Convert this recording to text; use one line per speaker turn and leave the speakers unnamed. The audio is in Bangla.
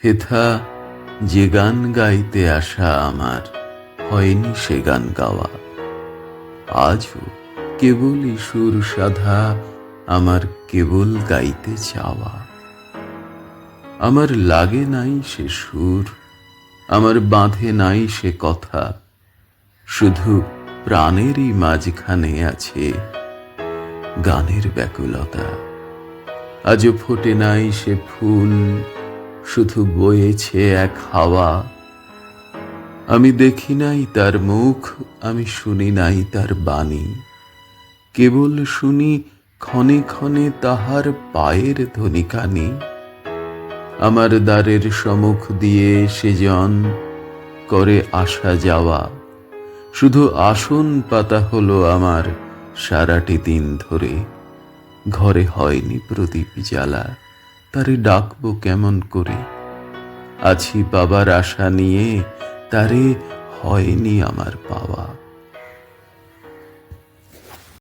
হেথা যে গান গাইতে আসা আমার হয়নি সে গান গাওয়া। আজও কেবলই সুর সাধা আমার কেবল গাইতে চাওয়া। আমার লাগে নাই সে সুর, আমার বাঁধে নাই সে কথা, শুধু প্রাণেরই মাঝখানে আছে গানের ব্যাকুলতা। আজও ফোটে নাই সে ফুল, শুধু বয়েছে এক হাওয়া। আমি দেখি নাই তার মুখ, আমি শুনি নাই তার বাণী, কেবল শুনি ক্ষণে ক্ষণে তাহার পায়ের ধ্বনিকানি। আমার দ্বারের সম্মুখ দিয়ে সেজন করে আসা যাওয়া, শুধু আসন পাতা হলো আমার সারাটি দিন ধরে। ঘরে হয়নি প্রদীপ জ্বালা, তারে ডাকবো কেমন করে? আছি পাবার আশা নিয়ে, তারে হয়নি আমার পাওয়া।